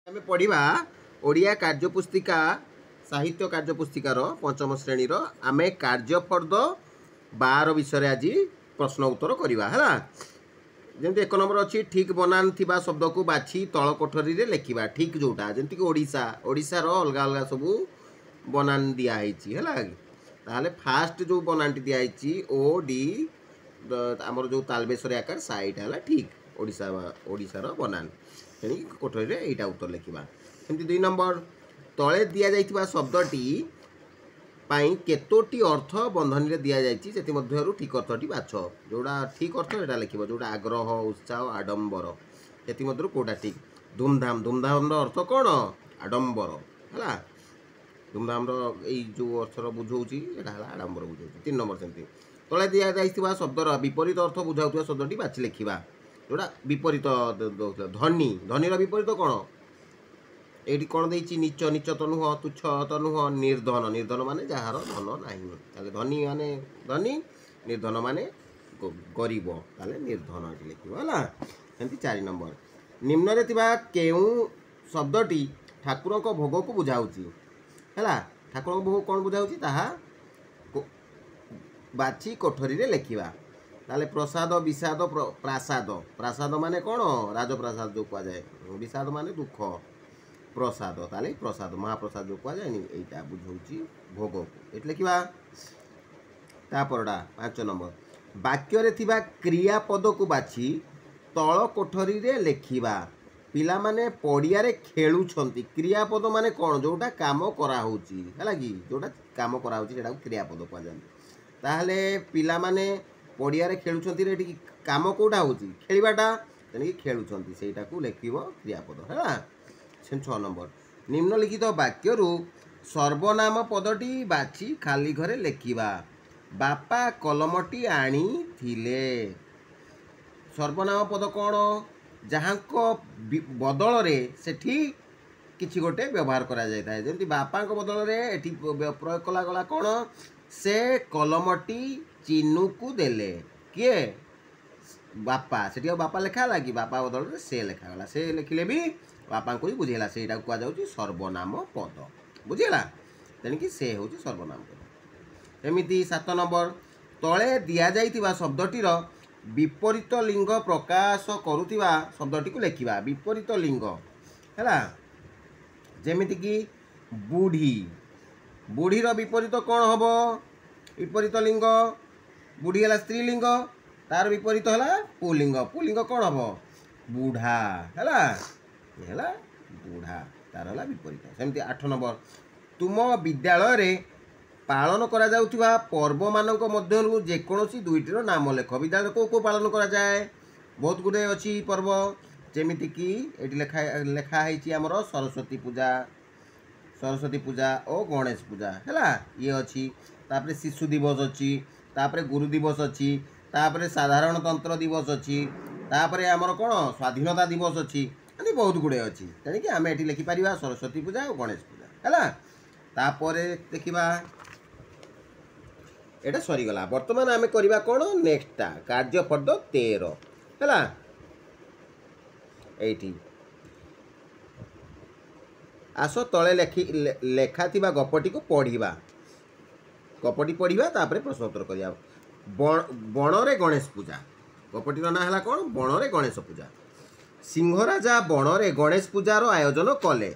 आमे पढ़िबा ओडिया कार्यपुस्तिका साहित्य कार्यपुस्तिकार पंचम श्रेणीर आमे कार्यफर्द 12 विषय आज प्रश्न उत्तर करवा है। जमी एक नंबर अच्छी ठीक बनान थिबा शब्द को बाछी तल कोठरी रे लेखिबा ठीक जोटा जमती कि ओडिशा ओडिशार अलग अलग सब बनान दिखाई है। फास्ट जो बनानटी दिखाई ओ डी आमर जो तालबेसर आकार साइट है ठीक ओडिशा ओडिशार बनान तेणुक कोठरी रे एटा उत्तर लिखा। सेमती 2 नंबर तले दि जाइथिबा शब्दटी पाई केतोटी अर्थ बंधनी रे दिया जाइछि सेति मध्यरु ठीक अर्थटी बाछ जोड़ा ठीक अर्थ एटा लिखिबो जोड़ा आग्रह उत्साह आडंबर सेति मध्यरु कोटा ठीक। धूमधाम धूमधाम रो अर्थ कोन आडंबर हला धूमधाम रो एई जो अर्थ रो बुझौछि एटा हला आडंबर बुझौछि। 3 नंबर सेमती तले दिया जाइथिबा शब्दर विपरीत अर्थ बुझाउथिबा शब्दटी बाछि लिखिबा जोड़ा विपरीत धनी धनीर विपरीत कौन ये कौन देती नीच नीच तो नुह तुच्छ तो नुह निर्धन निर्धन माने जार धन ना धनी माने धनी निर्धन माने गरीब ताले निर्धन लिखा है। 4 नंबर निम्न केउ शब्दटी ठाकुर भोग को बुझाऊँगी है ठाकुर भोग कौन बुझाऊँगी ताहा बाछी कोठरी रे लिखा ताले प्रसाद विषाद प्रासाद प्रासाद माने कौन राजप्रसाद जो कह जाए विषाद माने दुख प्रसाद ताले प्रसाद महाप्रसाद जो कह जाए यहीटा बुझाऊँ भोग को ये लिखा। तापरटा 5 नंबर वाक्य रे थिबा क्रियापद को बाछी तल कोठरी रे लिखिबा पिला माने पड़िया रे खेलुछंती क्रियापद माने कौन जोटा काम करा होची हैला कि जोटा काम करा होची सेटा क्रियापद कह जाए ताहले पिला माने पड़िया रे खेलुछंती रे काम कोटा होची खेलिबाटा तेनी खेलुछंती सेटा को लिखिबो क्रियापद है। 6 नंबर निम्नलिखित वाक्य रु सर्वनाम पदटी बाछी खाली घरे लिखिबा बापा कलमटी आनी थिले सर्वनाम पद कौन जहाँ बदल रे सेठी किछि गोटे व्यवहार करा जाता है जमी बापा बदल रे एठी प्रयोग कला गला कौन से कलमटी चिन्नू को देले किए बापा से बापा लिखा कि बापा बदल रे से लिखागला से लिखिले भी बापा को ही बुझेगा से कहुच्छी सर्वनाम पद बुझेगा तेणिक से हूँ सर्वनाम पद। एमती 7 नंबर तले दि जाइथिबा शब्दटीर विपरीत लिंग प्रकाश करुथिबा शब्दटी को लिखिबा विपरीत लिंग है जेमिति कि बुढ़ी बुढ़ीर विपरीत कौन हम विपरीत लिंग बुढ़ी है स्त्रीलिंग तार विपरीत है पुलिंग कौन हम बुढ़ा है बुढ़ा तार है विपरीत। सेमती 8 नंबर तुम विद्यालय रे पालन करा जाउथिबा पर्व मानक मध्यरु जेकोसी दुईटीर नाम लेख विद्यालय को पालन करा जाए बहुत गुडे अच्छी पर्व जेमिति कि एटी लेखा है आमर सरस्वती पूजा और गणेश पूजा है ये अच्छी तापरे शिशु दिवस अच्छी तापरे गुरु दिवस अच्छी तापरे साधारणतंत्र दिवस अच्छी तापरे आमर कौन स्वाधीनता दिवस अच्छी एमती बहुत गुड़े अच्छी तेणिक आम ये लिखिपर सरस्वती पूजा और गणेश पूजा है। तापरे देखा एटा सरीगला बर्तमान आम करवा कौन नेक्स्टा कार्यफर्द 13 है ये आस तले लेखा थिबा गपटी को पढ़िबा गपटी पढ़िबा तापरे प्रश्न उत्तर करिया। बणरे गणेश पूजा गपटीर ना है कौन बणरे गणेश पूजा सिंहराजा बणरे गणेश पूजार आयोजन कले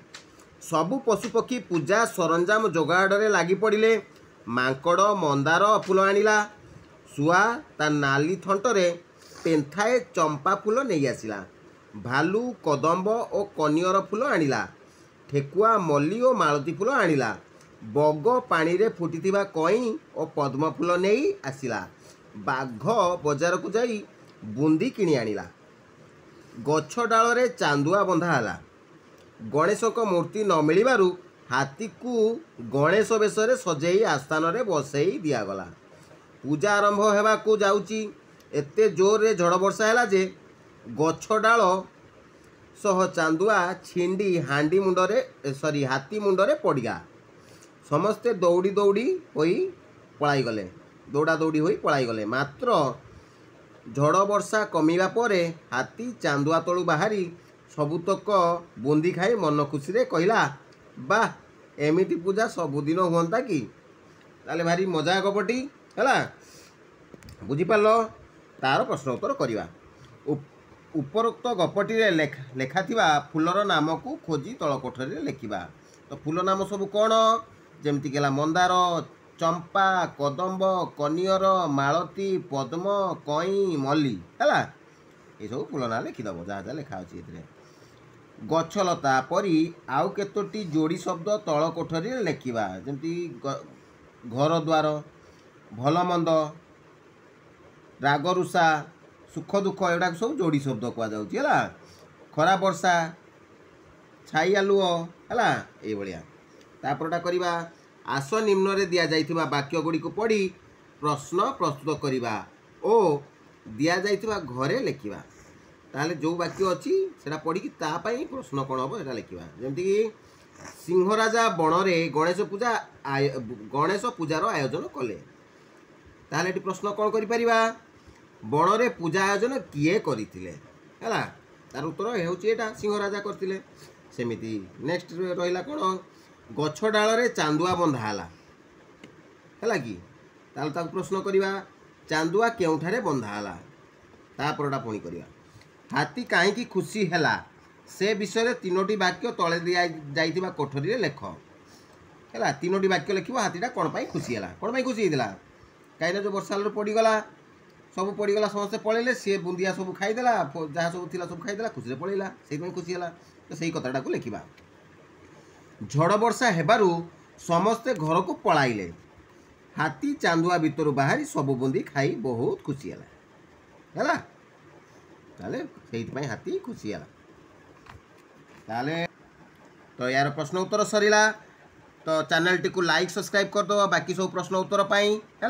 सबु पशुपक्षी पूजा सरंजाम जोगाड़े लगी पड़े मांकड़ मंदार फूल आनिला शुआ ता नाली थंटरे पेंथाए चंपा फूल नहीं आसिला भालू कदम्ब और कनियर फूल आनिला ठेकुआ मल्ली और मालती फूल आनिला बग पानी रे फुटिथिबा कई और पद्म फूल नहीं आसिला बाघ बजार को जाई बुंदी किणी आनिला गछ डाल रे चांदुआ बंधा हला गणेश को मूर्ति न मिलबारु हाथी को गणेश बेश सजेई आस्थान रे बसई दियागला पूजा आरंभ होगा को जाउची एते जोर रे झड़ वर्षा है जे गछ डाल सह चांदुआ छिंडी हांडी मुंडरे सॉरी हाथी मुंडरे पड़िया समस्ते दौड़ी दौड़ी होई पलाई गले दौड़ा दौड़ी होई पलाई गले मात्र झड़ वर्षा कमिबा परे हाथी चांदुआ तलु बाहरी सबुतक बुंदी खाई मन खुशी रे कहला वाह एमिटी पूजा सबुदिन हुअंता कि ताले भारी मजा गपटी है बुझीपार तार प्रश्न उत्तर करवा उपरोक्त गपटी लेखा थिबा फूलर नाम को खोजी तल कोठरी लेखिबा तो फूल नाम सब कौन जमती गला मंदार चंपा कदम्ब कनियर मालती पद्म कई मल्ली है ये सब फूल ना लिखिदेव जहाँ जहाँ लिखा अच्छी गछलता परी आउ केतोटी जोड़ी शब्द तल कोठरी लेखिबा जमती घर द्वार भल मंद रागरुषा सुख दुख एगुड़ा सब जोड़ी शब्द कहुला खरा वर्षा छाई आलुओ है ये भाया तापरटा करवा आस निम्न रे दिया जाइथिबा वाक्य गुड़ी को पढ़ी प्रश्न प्रस्तुत करवा ओ दिया जाइथिबा घरे लेखिबा ताले जो वाक्य अच्छी से पढ़ी तापाई प्रश्न कौन हम यहाँ लिखा जमती सिंहराजा बण रे गणेश पूजार आयोजन कले ताले प्रश्न कौन करिपरिबा बण रे पूजा आयोजन किए करथिले हैला तार उत्तर हेउची एटा सिंहराजा करथिले सेमिति नेक्स्ट रहिला कोन गछ डाल रे चांदुआ बंधा है कि ताल ताक प्रश्न करवा चांदुआ केउठारे बंधा है तापरटा पुणी करवा हाथी कहीं खुशी है से विषय तीनोटी वाक्य तले दिया जाइथिबा कोठरी लेख है तीनोटी वाक्य लिखो हाथीटा कौन पाई खुशी है कौन पाई खुशी होता कहीं जो वर्षा पड़गला सब पड़गला समस्ते पलैले सी बुंदिया सब खाईदेला जहाँ सब थी सब खाईदेला खुशी पलैला से खुशी है तो सही कथाटा को लिखा झड़ वर्षा हेबारु समस्ते घर को पलाइले हाथी चांदुआ भितर बाहरी सब बुंदी खाई बहुत खुशी है से हाथी खुशी है तो यार प्रश्न उत्तर सरीला तो चैनल टी को लाइक सब्सक्राइब कर दो बाकी सब प्रश्न उत्तर पाई है।